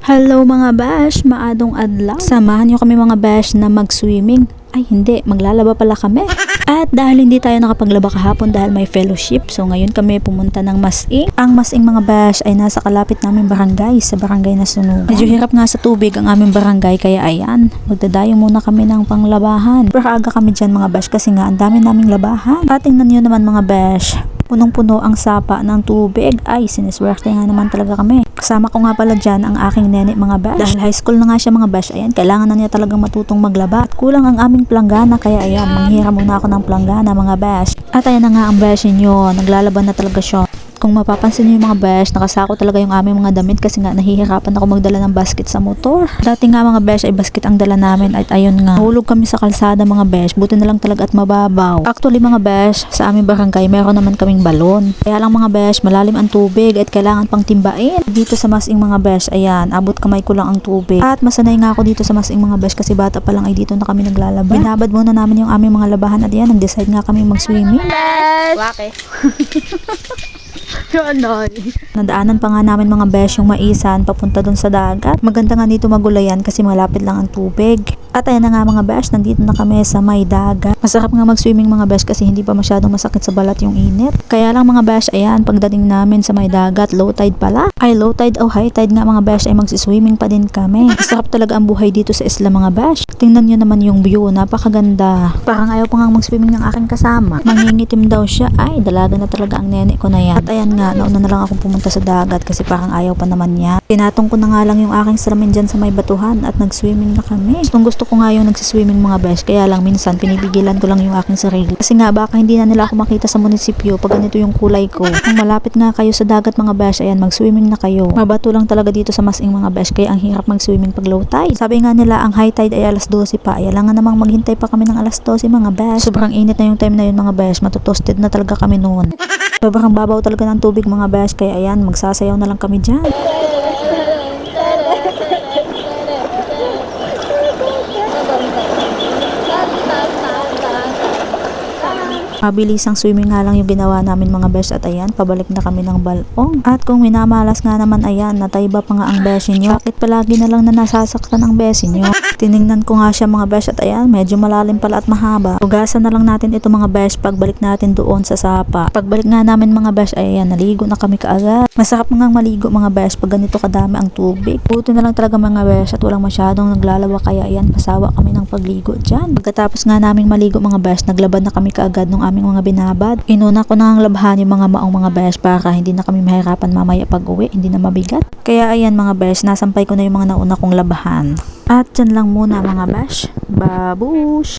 Hello mga bash, maadong adlaw. Samahan niyo kami mga bash na mag-swimming. Ay hindi, maglalaba pala kami. At dahil hindi tayo nakapaglaba kahapon dahil may fellowship, so ngayon kami pumunta ng Masing. Ang Masing mga bash ay nasa kalapit naming barangay, sa barangay na Sunugan. Medyo hirap nga sa tubig ang aming barangay kaya ayan, magdadayo muna kami ng panglabahan. Pero aga kami dyan mga bash kasi nga ang dami naming labahan. At tingnan nyo naman mga bash, punong-puno ang sapa ng tubig. Ay, siniswerte nga naman talaga kami. Kasama ko nga pala dyan ang aking nene mga bash. Dahil high school na nga siya mga bash, ayan, kailangan na niya talagang matutong maglaba. At kulang ang aming planggana, kaya ayan, manghiram muna ako ng planggana mga bash. At ayan na nga ang bash niyo, naglalaban na talaga siya. Kung mapapansin niyo yung mga bash, nakasako talaga yung aming mga damit kasi nga nahihirapan ako magdala ng basket sa motor. Dati nga mga bash ay basket ang dala namin at ayun nga, hulog kami sa kalsada mga bash, buti na lang talaga at mababaw. Actually mga bash, sa aming barangay meron naman kaming balon. Kaya lang mga bash, malalim ang tubig at kailangan pang timbain. Dito sa Masing mga bash, ayan, abot kamay ko lang ang tubig. At masanay nga ako dito sa Masing mga bash kasi bata pa lang ay dito na kami naglalaba. Binabad muna namin yung aming mga labahan at yan, nag-decide nga kami mag-swimming. Wake. Nadaanan pa nga namin mga besh yung maisan papunta dun sa dagat. Maganda nga dito magulayan kasi malapit lang ang tubig. At ayan na nga mga besh, nandito na kami sa may dagat. Masarap nga mag-swimming mga besh kasi hindi pa masyadong masakit sa balat yung init. Kaya lang mga besh, ayan, pagdating namin sa may dagat, low tide pala. Ay, low tide o high tide nga mga besh, ay magsiswimming pa din kami. Masarap talaga ang buhay dito sa isla mga besh. Tingnan nyo naman yung view, napakaganda. Parang ayaw pa nga mag-swimming ng aking kasama. Mangingitim daw siya. Ay, dalaga na talaga ang nene ko na yan. At ayan nga, nauna na lang akong pumunta sa dagat kasi parang ayaw pa naman niya. Tinatong ko na nga lang yung aking salamin dyan sa may batuhan at nag-swimming na kami. Gusto ko nga yung nagsiswimming mga besh, kaya lang minsan pinipigilan ko lang yung aking sarili. Kasi nga baka hindi na nila ako makita sa munisipyo pag ganito yung kulay ko. Kung malapit nga kayo sa dagat mga besh, ayan, mag-swimming na kayo. Mabato lang talaga dito sa Masing mga besh, kaya ang hirap mag-swimming pag low tide. Sabi nga nila ang high tide ay alas 12 pa. Ay lang nga namang maghintay pa kami ng alas 12 mga besh. Sobrang init na yung time na yun mga besh, matutosted na talaga kami noon. Sobrang babaw talaga ng tubig mga besh, kaya ayan, magsasayaw na lang kami dyan. Mabilis ang swimming nga lang yung ginawa namin mga besh at ayan, pabalik na kami ng balong. At kung minamalas nga naman ayan, natayba pa nga ang beshi nyo. Bakit palagi na lang na nasasaktan ang beshi nyo? Tiningnan ko nga siya mga besh at ayan, medyo malalim pala at mahaba. Hugasan na lang natin ito mga besh pagbalik natin doon sa sapa. Pagbalik nga namin mga besh ay ayan, naligo na kami kaagad. Masarap nga maligo mga besh pag ganito kadami ang tubig. Buti na lang talaga mga besh at walang masyadong naglalawa kaya ayan, pasawa kami ng pagligo dyan. Pagkatapos nga naming maligo mga besh, naglabad na kami kaagad nung aming mga binabad. Inuna ko nang labhan yung mga maong mga besh para hindi na kami mahirapan mamaya pag uwi, hindi na mabigat. Kaya ayan mga besh, nasampay ko na yung mga nauna kong labahan. At dyan lang muna mga besh. Babush!